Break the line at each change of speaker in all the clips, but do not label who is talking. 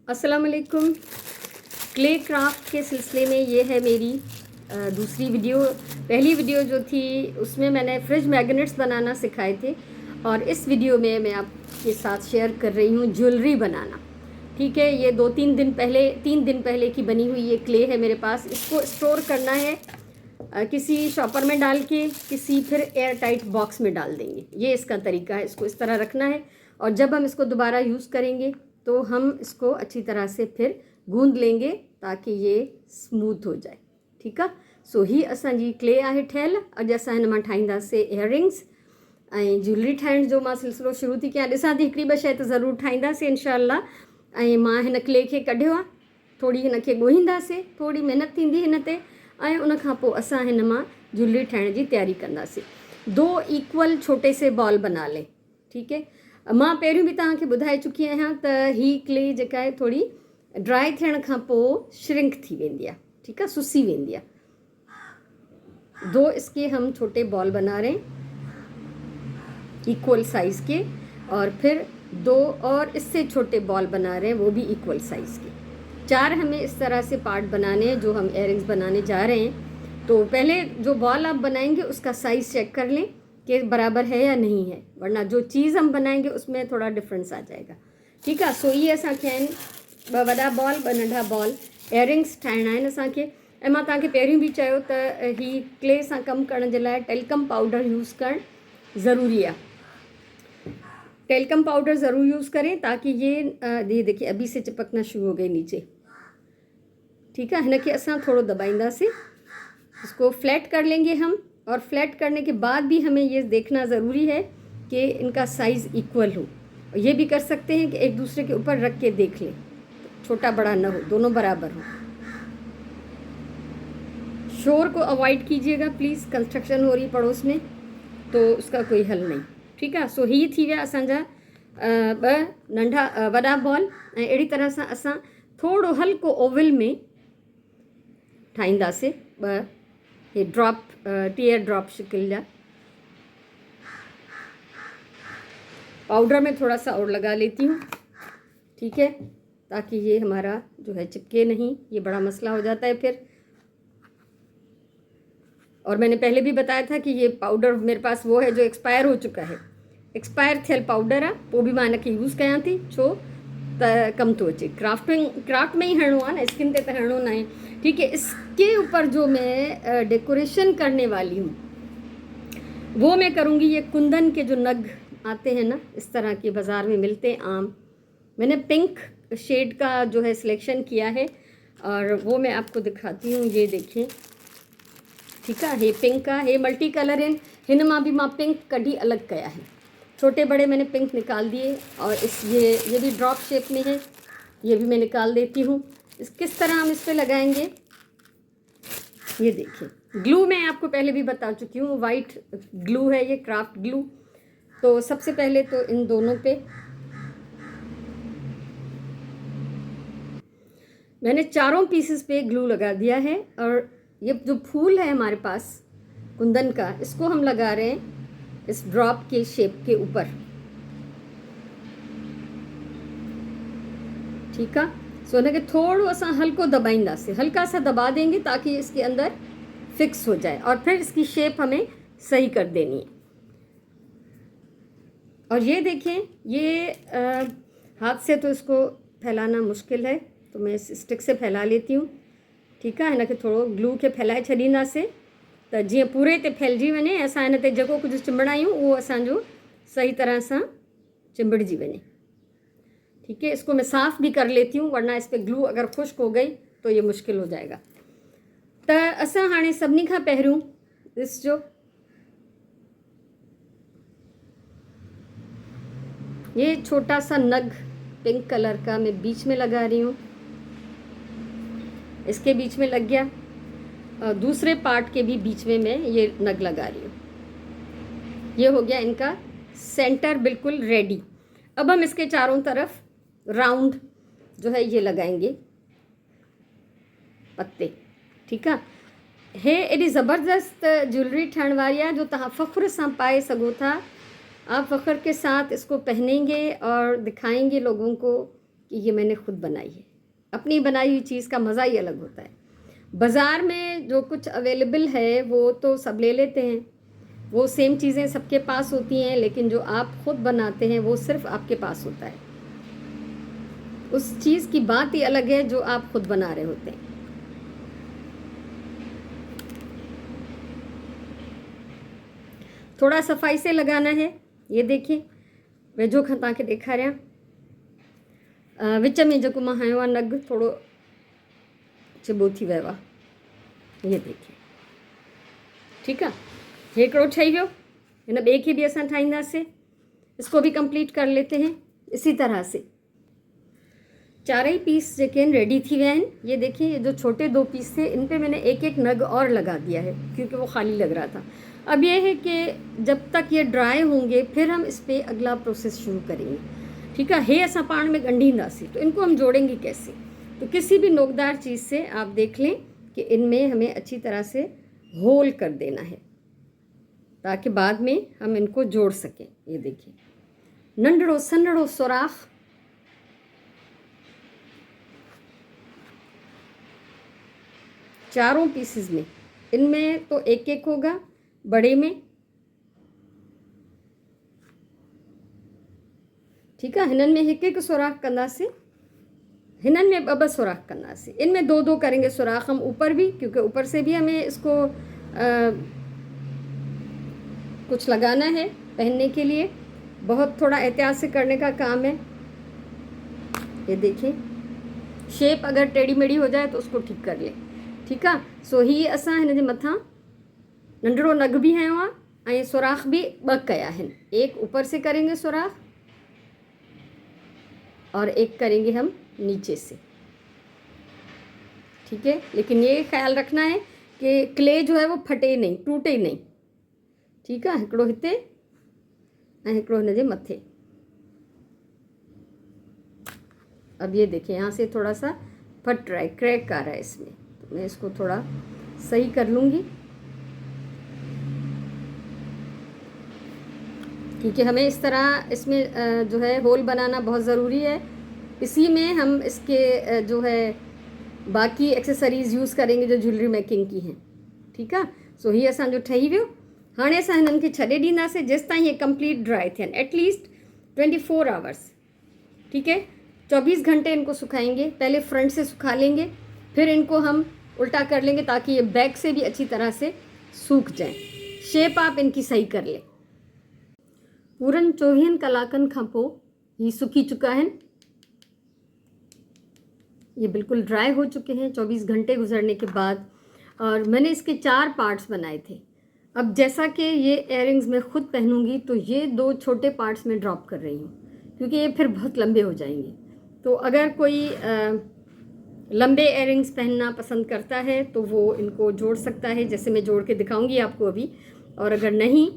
अस्सलाम वालेकुम। Clay craft के सिलसिले में ये है मेरी दूसरी वीडियो। पहली वीडियो जो थी उसमें मैंने फ्रिज मैग्नेट्स बनाना सिखाए थे और इस वीडियो में मैं आपके साथ शेयर कर रही हूँ ज्वेलरी बनाना। ठीक है, ये 3 दिन पहले की बनी हुई ये क्ले है मेरे पास। इसको स्टोर करना है किसी शॉपर में डाल के, किसी फिर एयर टाइट बॉक्स में डाल देंगे। ये इसका तरीका है, इसको इस तरह रखना है और जब हम इसको दोबारा यूज़ करेंगे तो हम इसको अच्छी तरह से फिर गूंद लेंगे ताकि ये स्मूथ हो जाए। ठीक आहे, सो ही असांजी क्ले आहे ठहियल। अॼु असां हिन मां ठाहींदासीं इयररिंग्स ऐं ज्वेलरी ठाहिण जो मां सिलसिलो शुरू थी कयां। ॾिसां थी हिकिड़ी ॿ शइ त ज़रूरु ठाहींदासीं इंशाअल्लाह। ऐं मां हिन क्ले खे कढियो आहे, थोरी हिन खे ॻोहींदासीं, थोरी महिनत थींदी हिन ते ऐं उन खां पोइ असां हिन मां ज्वेलरी ठाहिण जी तयारी कंदासीं। 2 इक्वल छोटे से बॉल बना ले। ठीक है, मां पहिरियों बि तव्हांखे ॿुधाए चुकी आहियां त ही क्ले जेका आहे थोरी ड्राई थियण खां पोइ श्रिंक थी वेंदी आहे। ठीक है, सुसी वेंदी आहे। 2 इसके हम छोटे बॉल बना रहे हैं इक्वल साइज़ के, और फिर 2 और इससे छोटे बॉल बना रहे हैं, वो भी इक्वल साइज़ के। 4 हमें इस तरह से पार्ट बनाने हैं जो हम इयररिंग्स बनाने जा रहे हैं। तो पहले जो बॉल आप बनाएंगे उसका साइज़ चेक कर लें कि बराबर है या नहीं है, वरना जो चीज़ हम बनाएंगे उसमें थोड़ा डिफरेंस आ जाएगा। ठीक है, सो ये असांखे आहिनि 2 वॾा बॉल, 2 नंढा बॉल इयररिंग्स ठाहिणा आहिनि असांखे। ऐं मां तव्हांखे पहिरियों बि चयो त ही क्ले सां कमु करण जे लाइ टेल्कम पाउडर यूज़ करणु ज़रूरी आहे। टेल्कम पाउडर ज़रूर यूज़ करें ताकि ये देखिए अभी से चिपकना शुरू हो गई नीचे। ठीक है, हिन खे असां थोड़ो दबाईंदासीं, इसको फ्लैट कर लेंगे हम। और फ्लैट करने के बाद भी हमें ये देखना ज़रूरी है कि इनका साइज़ इक्वल हो। और ये भी कर सकते हैं कि एक दूसरे के ऊपर रख के देख लें, छोटा बड़ा ना हो, दोनों बराबर हो। शोर को अवॉइड कीजिएगा प्लीज़, कंस्ट्रक्शन हो रही पड़ोस में, तो उसका कोई हल नहीं। ठीक है, सो ही थी विया असांजा 2 नंढा वॾा बॉल। ऐं अहिड़ी तरह सां असां थोरो हल्को ओवल में ठाहींदासीं 2 ये ड्रॉप टीयर ड्रॉप शिकिल जा। पाउडर में थोड़ा सा और लगा लेती हूँ। ठीक है, ताकि ये हमारा जो है चिपके नहीं, ये बड़ा मसला हो जाता है फिर। और मैंने पहले भी बताया था कि ये पाउडर मेरे पास वो है जो एक्सपायर हो चुका है, एक्सपायर थियल पाउडर आहे, पोइ बि मां हिनखे यूज़ कयां थी छो त कम थो अचे। क्राफ्ट में ही हणणो आहे न, स्किन ते त हणणो न आहे। ठीक है, इसके ऊपर जो मैं डेकोरेशन करने वाली हूँ वो मैं करूँगी। ये कुंदन के जो नग आते हैं ना, इस तरह के बाज़ार में मिलते हैं आम, मैंने पिंक शेड का जो है सिलेक्शन किया है और वो मैं आपको दिखाती हूँ। ये देखिए, ठीक है, ये पिंक का, ये मल्टी कलर है। हिन मां भी मां पिंक कढी अलग कया है, छोटे बड़े मैंने पिंक निकाल दिए। और ये भी ड्रॉप शेप में है, ये भी मैं निकाल देती हूँ। किस तरह हम इस पर लगाएंगे, ये देखिए। ग्लू मैं आपको पहले भी बता चुकी हूँ, वाइट ग्लू है ये, क्राफ्ट ग्लू। तो सबसे पहले तो इन दोनों पे मैंने चारों पीसेस पे ग्लू लगा दिया है। और ये जो फूल है हमारे पास कुंदन का, इसको हम लगा रहे हैं इस ड्रॉप के शेप के ऊपर। ठीक है, सो हिनखे थोड़ो असां हल्को दबाईंदासीं, हल्का सा दबा देंगे ताकि इसके अंदर फिक्स हो जाए और फिर इसकी शेप हमें सही कर देनी है। और ये देखें, ये हाथ से तो इसको फैलाना मुश्किल है, तो मैं इस स्टिक से फैला लेती हूँ। ठीक आहे, हिनखे थोरो ग्लू खे फैलाए छॾींदासीं त जीअं पूरे ते फैलिजी वञे, असां हिन ते जेको कुझु चिंबड़ायूं उहो असांजो सही तरह सां चिंबड़जी वञे। ठीक है, इसको मैं साफ़ भी कर लेती हूँ, वरना इस पर ग्लू अगर खुश्क हो गई तो ये मुश्किल हो जाएगा। त असां हाणे सभिनी खां पहिरियों इस जो ये छोटा सा नग पिंक कलर का मैं बीच में लगा रही हूँ, इसके बीच में लग गया, और दूसरे पार्ट के भी बीच में मैं ये नग लगा रही हूँ। ये हो गया इनका सेंटर बिल्कुल रेडी। अब हम इसके चारों तरफ राउंड जो है ये लगाएंगे पत्ते। ठीक है, हे एडी ज़बरदस्त ज्वेलरी ठहण वारी आहे जो तव्हां फ़ख्र सां पाए सघो था। आप फ़ख्र के साथ इसको पहनेंगे और दिखाएंगे लोगों को कि ये मैंने खुद बनाई है। अपनी बनाई हुई चीज़ का मज़ा ही अलग होता है। बाज़ार में जो कुछ अवेलेबल है वो तो सब ले लेते हैं, वो सेम चीज़ें सबके पास होती हैं, लेकिन जो आप खुद बनाते हैं वो सिर्फ आपके पास होता है। उस चीज़ की बात ही अलग है जो आप खुद बना रहे होते हैं। थोड़ा सफाई से लगाना है। ये देखिए वेझो खां तव्हांखे ॾेखारियां, विच में जेको मां हयो आहे नग थोरो चिॿो थी वियो आहे। ये देखिए, ठीकु आहे। हिकिड़ो ठही वियो। हिन ॿिए खे बि असां ठाहींदासीं। इसको भी कंप्लीट कर लेते हैं इसी तरह से। चारई पीस जेके रेडी थी विया आहिनि। ये देखिए, ये जो छोटे 2 पीस थे इन पे मैंने एक एक नग और लगा दिया है क्योंकि वो खाली लग रहा था। अब ये है कि जब तक ये ड्राई होंगे फिर हम इस पर अगला प्रोसेस शुरू करेंगे। ठीक है, हे असां पाण में ॻंढींदासीं, तो इनको हम जोड़ेंगे कैसे। तो किसी भी नोकदार चीज़ से आप देख लें कि इनमें हमें अच्छी तरह से होल कर देना है ताकि बाद में हम इनको जोड़ सकें। ये देखिए, नंढड़ो सन्हड़ो सुराख चारों पीसेस में। इनमें तो एक एक होगा, बड़े में, ठीकु आहे। हिननि में हिकु हिकु सुराख कंदासीं, हिननि में ॿ ॿ सुराख कंदासीं। इनमें 2 2 करेंगे सुराख हम ऊपर भी, क्योंकि ऊपर से भी हमें इसको कुछ लगाना है पहनने के लिए। बहुत थोड़ा एहतियात से करने का काम है। ये देखिए, शेप अगर टेढ़ी मेढ़ी हो जाए तो उसको ठीक कर ले। ठीकु आहे। सो ही असां हिन जे मथां नंढड़ो नग भी हयो आहे ऐं सुराख भी 2 कया आहिनि। एक ऊपर से करेंगे सुराख और एक करेंगे हम नीचे से। ठीक है, लेकिन ये ख्याल रखना है कि क्ले जो है वो फटे नहीं, टूटे नहीं। ठीकु आहे। हिकिड़ो हिते ऐं हिकिड़ो हिन जे मथे। अब ये देखिए, यहाँ से थोड़ा सा फट रहा है, क्रैक आ रहा है इसमें, तो मैं इसको थोड़ा सही कर लूँगी क्योंकि हमें इस तरह इसमें जो है होल बनाना बहुत ज़रूरी है। इसी में हम इसके जो है बाकी एक्सेसरीज़ यूज़ करेंगे जो ज्वेलरी मेकिंग की हैं। ठीकु आहे। सो ही असांजो ठही वियो। हाणे असां हिननि खे छॾे ॾींदासीं जेसिताईं ये कंप्लीट ड्राई थियनि, एटलीस्ट 24 आवर्स। ठीक है, 24 घंटे इनको सुखाएंगे। पहले फ्रंट से सुखा लेंगे, फिर इनको हम उल्टा कर लेंगे ताकि ये बैक से भी अच्छी तरह से सूख जाए। शेप आप इनकी सही कर लें। पूरन 24 कलाकनि खां पोइ ये सुखी चुका है। ये बिल्कुल ड्राई हो चुके हैं 24 घंटे गुजरने के बाद। और मैंने इसके 4 पार्ट्स बनाए थे। अब जैसा कि ये इयररिंग्स मैं खुद पहनूंगी तो ये 2 छोटे पार्ट्स में ड्रॉप कर रही हूँ क्योंकि ये फिर बहुत लंबे हो जाएंगे। तो अगर कोई लंबे इयररिंग्स पहनना पसंद करता है तो वो इनको जोड़ सकता है, जैसे मैं जोड़ के दिखाऊंगी आपको अभी। और अगर नहीं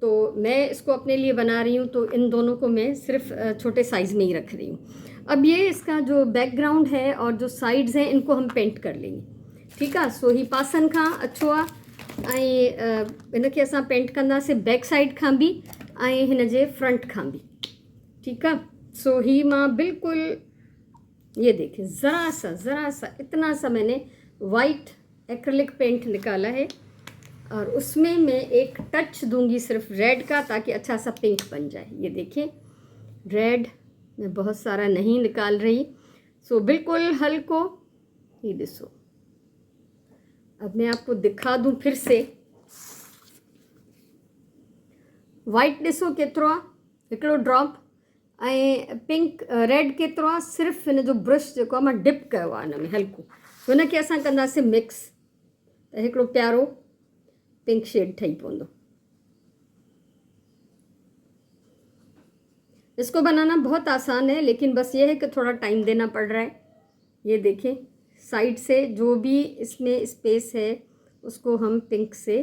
तो मैं इसको अपने लिए बना रही हूँ, तो इन दोनों को मैं सिर्फ छोटे साइज़ में ही रख रही हूँ। अब ये इसका जो बैकग्राउंड है और जो साइड्स हैं इनको हम पेंट कर लेंगे। ठीकु आहे। सो ही पासनि खां अछो आहे ऐं हिनखे असां पेंट कंदासीं बैक साइड खां बि ऐं हिन जे फ्रंट खां बि। ठीकु आहे। सो ही मां बिल्कुल ये देखिए ज़रा सा इतना सा मैंने वाइट एक्रिलिक पेंट निकाला है और उसमें मैं एक टच दूंगी सिर्फ रेड का ताकि अच्छा सा पिंक बन जाए। ये देखिए, रेड मैं बहुत सारा नहीं निकाल रही। सो बिल्कुल हल्को ही ॾिसो। अब मैं आपको दिखा दूं फिर से। वाइट ॾिसो केतिरो आहे, हिकिड़ो ड्रॉप, ऐं पिंक रेड केतिरो आहे। सिर्फ़ु हिन जो ब्रश जेको आहे मां डिप कयो आहे हिन में हल्को, तो हिनखे असां कंदासीं मिक्स, त हिकिड़ो प्यारो पिंक शेड ठही पवंदो। इसको बनाना बहुत आसान है, लेकिन बस ये है कि थोड़ा टाइम देना पड़ रहा है। ये देखें, साइड से जो भी इसमें स्पेस है उसको हम पिंक से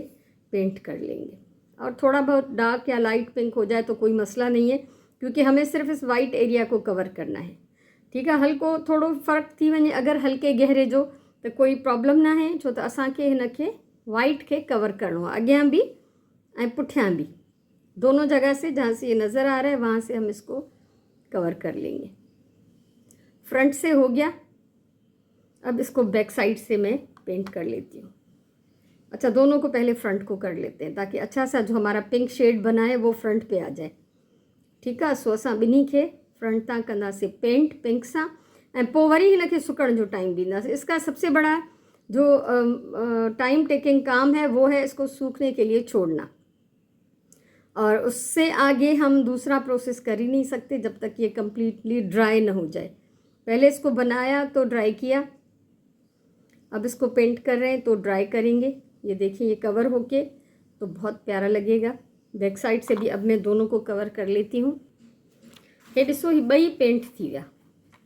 पेंट कर लेंगे। और थोड़ा बहुत डार्क या लाइट पिंक हो जाए तो कोई मसला नहीं है, क्योंकि हमें सिर्फ इस वाइट एरिया को कवर करना है। ठीक है, हल्को थोड़ो फ़र्क़ु थी वञे अगर हल्के गहरे जो, तो कोई प्रॉब्लम ना है, छो तो असांखे हिनखे वाइट के कवर करणो आहे, अॻियां भी ऐं पुठियां भी, दोनों जगह से। जहाँ से ये नज़र आ रहा है वहाँ से हम इसको कवर कर लेंगे। फ्रंट से हो गया। अब इसको बैक साइड से मैं पेंट कर लेती हूँ। अच्छा, दोनों को पहले फ्रंट को कर लेते हैं ताकि अच्छा सा जो हमारा पिंक शेड बना है वो फ्रंट पे आ जाए। ठीकु आहे। सो असां ॿिन्ही खे फ्रंट तां कंदासीं पेंट पिंक सां, ऐं पोइ वरी हिनखे सुकण जो टाइम ॾींदासीं। इसका सबसे बड़ा जो टाइम टेकिंग काम है वो है इसको सूखने के लिए छोड़ना, और उससे आगे हम दूसरा प्रोसेस कर ही नहीं सकते जब तक ये कम्प्लीटली ड्राई ना हो जाए। पहले इसको बनाया तो ड्राई किया, अब इसको पेंट कर रहे हैं तो ड्राई करेंगे। ये देखिए ये कवर होके तो बहुत प्यारा लगेगा। बैक साइड से भी अब मैं दोनों को कवर कर लेती हूँ। ये ॾिसो ही ॿई पेंट थी विया,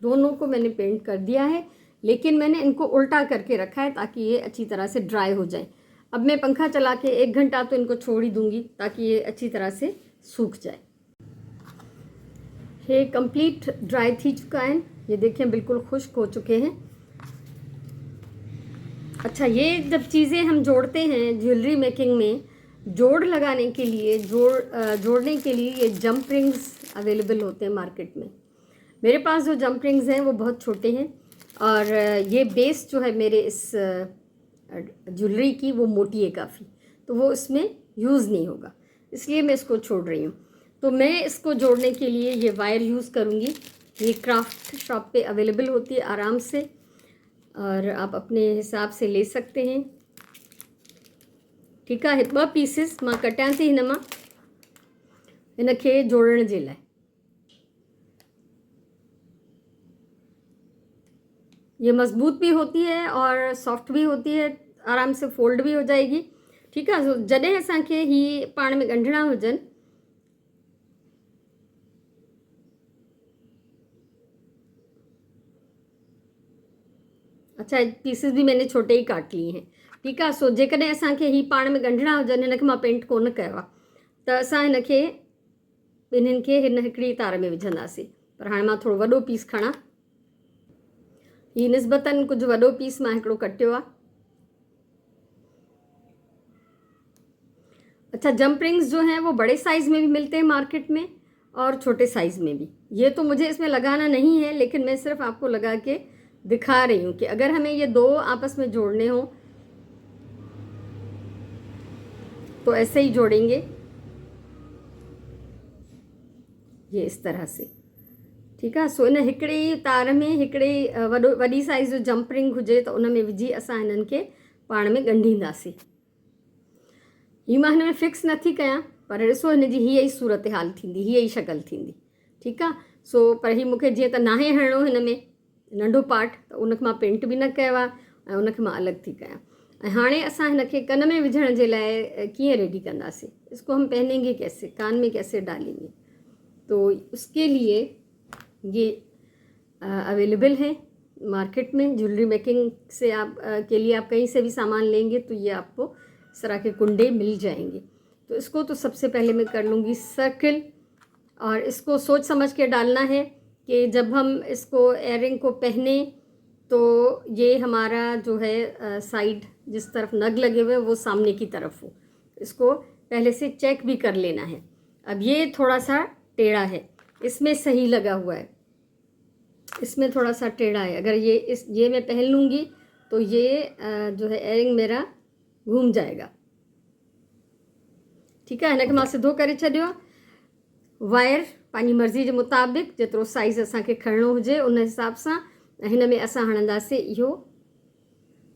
दोनों को मैंने पेंट कर दिया है, लेकिन मैंने इनको उल्टा करके रखा है ताकि ये अच्छी तरह से ड्राई हो जाए। अब मैं पंखा चला के 1 घंटा तो इनको छोड़ ही दूंगी ताकि ये अच्छी तरह से सूख जाए। ये कंप्लीट ड्राई थी चुका है, ये देखें बिल्कुल खुश्क हो चुके हैं। अच्छा, ये जब चीज़ें हम जोड़ते हैं ज्वेलरी मेकिंग में, जोड़ लगाने के लिए जोड़ने के लिए ये जंप रिंग्स अवेलेबल होते हैं मार्केट में। मेरे पास जो जंप रिंग्स हैं वो बहुत छोटे हैं, और ये बेस जो है मेरे इस ज्वेलरी की वो मोटी है काफ़ी, तो वो इसमें यूज़ नहीं होगा, इसलिए मैं इसको छोड़ रही हूँ। तो मैं इसको जोड़ने के लिए ये वायर यूज़ करूँगी। ये क्राफ्ट शॉप पे अवेलेबल होती है आराम से, और आप अपने हिसाब से ले सकते हैं। ठीकु आहे। 2 पीसिस मां कटियां थी हिन मां, हिनखे जोड़ण जे लाइ। ये मज़बूत भी होती है और सॉफ्ट भी होती है, आराम से फोल्ड भी हो जाएगी। ठीकु आहे। जॾहिं असांखे ही पाण में ॻंढिणा हुजनि, अच्छा पीसिस भी मैंने छोटे ही काट लिए हैं। ठीकु आहे। सो जेकॾहिं असांखे ही पाण में ॻंढिणा हुजनि, हिनखे मां पेंट कोन कयो आहे, त असां हिनखे ॿिन्हिनि खे हिकिड़ी तार में विझंदासीं। पर हाणे मां थोरो वॾो पीस खणा, ही निस्बतन कुझु वॾो पीस मां हिकिड़ो कटियो आहे। अच्छा, जंप रिंग्स जो हैं वो बड़े साइज़ में भी मिलते हैं मार्केट में और छोटे साइज़ में भी। ये तो मुझे इसमें लगाना नहीं है, लेकिन मैं सिर्फ आपको लगा के दिखा रही हूँ कि अगर हमें ये 2 आपस में जोड़ने हो तो ऐसे ही जोड़ेंगे, ये इस तरह से। ठीकु आहे। सो इन हिकिड़ी तार में हिकिड़ी वॾी साइज़ जो जंप रिंग हुजे त उन में विझी असां हिननि खे पाण में ॻंढींदासीं। ही मां हिन में फिक्स नथी कयां, पर ॾिसो हिन जी हीअ ई सूरत हाल थींदी, हीअ ई शक्ल थींदी। ठीकु आहे। सो पर ही मूंखे जीअं त नाहे हणिणो हिन में नंढो पार्ट, त उनखे मां पेंट बि न कयो आहे ऐं उनखे मां अलॻि थी कयां। ऐं हाणे असां हिनखे कन में विझण जे लाइ कीअं रेडी कंदासीं, इसको हम पहनेंगे कैसे, कान में कैसे डालेंगे। तो उसके लिए ये अवेलेबल है मार्केट में। ज्वेलरी मेकिंग से आप के लिए आप कहीं से भी सामान लेंगे तो ये आपको इस तरह के कुंडे मिल जाएंगे। तो इसको तो सबसे पहले मैं कर लूँगी सर्कल, और इसको सोच समझ के डालना है कि जब हम इसको एयरिंग को पहने तो ये हमारा जो है साइड जिस तरफ नग लगे हुए वो सामने की तरफ हो। इसको पहले से चेक भी कर लेना है। अब ये थोड़ा सा टेढ़ा है, इसमें सही लगा हुआ है, इसमें थोड़ा सा टेढ़ा है। अगर ये मैं पहन लूँगी तो ये जो है एयरिंग मेरा घूम जाएगा। ठीकु आहे। हिनखे मां सिधो करे छॾियो। वायर पंहिंजी मर्ज़ी जे मुताबिक़ जेतिरो साइज़ असांखे खणणो हुजे उन हिसाब सां, हिन में असां हणंदासीं इहो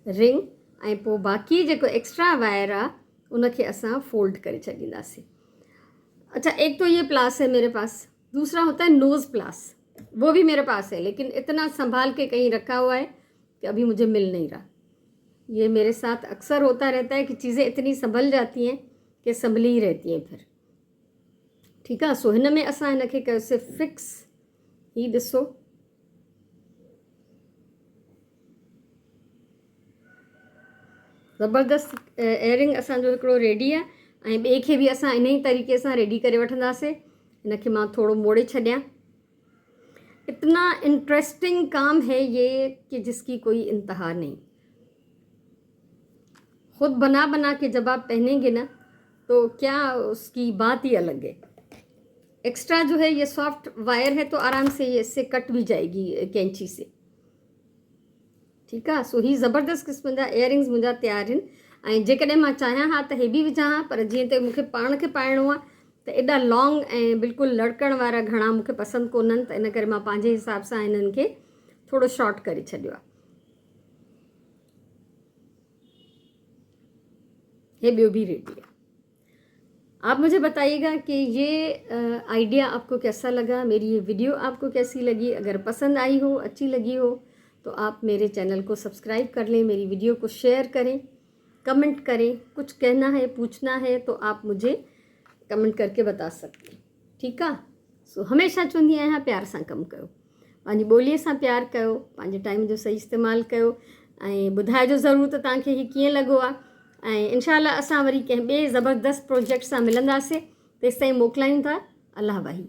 रिंग, ऐं पोइ बाक़ी जेको एक्स्ट्रा वायर आहे उनखे असां फोल्ड करे छॾींदासीं। अच्छा, एक तो ये प्लास है मेरे पास, दूसरा होता है नोज़ प्लास, वो भी मेरे पास है, लेकिन इतना संभाल के कहीं रखा हुआ है कि अभी मुझे मिल नहीं रहा। ये मेरे साथ अक्सर होता रहता है कि चीज़ें इतनी संभल जाती हैं कि संभली ही रहती हैं फिर। ठीकु आहे। सो हिन में असां हिनखे कयोसीं फिक्स। ही ॾिसो, ज़बरदस्त एयरिंग असांजो हिकिड़ो रेडी आहे, ऐं ॿिए खे बि असां इन ई तरीक़े सां रेडी करे वठंदासीं। हिनखे मां थोरो मोड़े छॾियां। इतना इंटरेस्टिंग काम है ये कि जिसकी कोई इंतहा नहीं। खुद बना के जब आप पहनेंगे ना तो क्या उसकी बात ही अलग है। एक्स्ट्रा जो है ये सॉफ्ट वायर है तो आराम से ये इससे कट भी जाएगी कैंची से। ठीकु आहे। सो ही ज़बरदस्त क़िस्म जा इयरिंग्स मुंहिंजा तयारु आहिनि। ऐं जेकॾहिं मां चाहियां हा त हे बि विझां हा, पर जीअं त मूंखे पाण खे पाइणो आहे त एॾा लॉन्ग ऐं बिल्कुलु लड़कण वारा घणा मूंखे पसंदि कोन्हनि, त इन करे मां पंहिंजे हिसाब सां हिननि खे थोरो शॉर्ट करे छॾियो आहे। ये ॿियो भी रेडी है। आप मुझे बताइएगा कि ये आइडिया आपको कैसा लगा, मेरी ये वीडियो आपको कैसी लगी। अगर पसंद आई हो, अच्छी लगी हो, तो आप मेरे चैनल को सब्सक्राइब कर लें, मेरी वीडियो को शेयर करें, कमेंट करें। कुछ कहना है, पूछना है तो आप मुझे कमेंट करके बता सकते हैं। ठीकु आहे। सो हमेशह चवंदी आहियां प्यार सां कमु कयो, पंहिंजी ॿोलीअ सां प्यार कयो, पंहिंजे टाइम जो सही इस्तेमालु कयो ऐं ॿुधाइजो ज़रूरु त तव्हांखे हीउ कीअं लॻो आहे। ऐं इंशाअल्लाह असां वरी कंहिं ॿिए ज़बरदस्त प्रोजेक्ट सां मिलंदासीं। तेसिताईं मोकिलायूं था। अल्लाह भाई।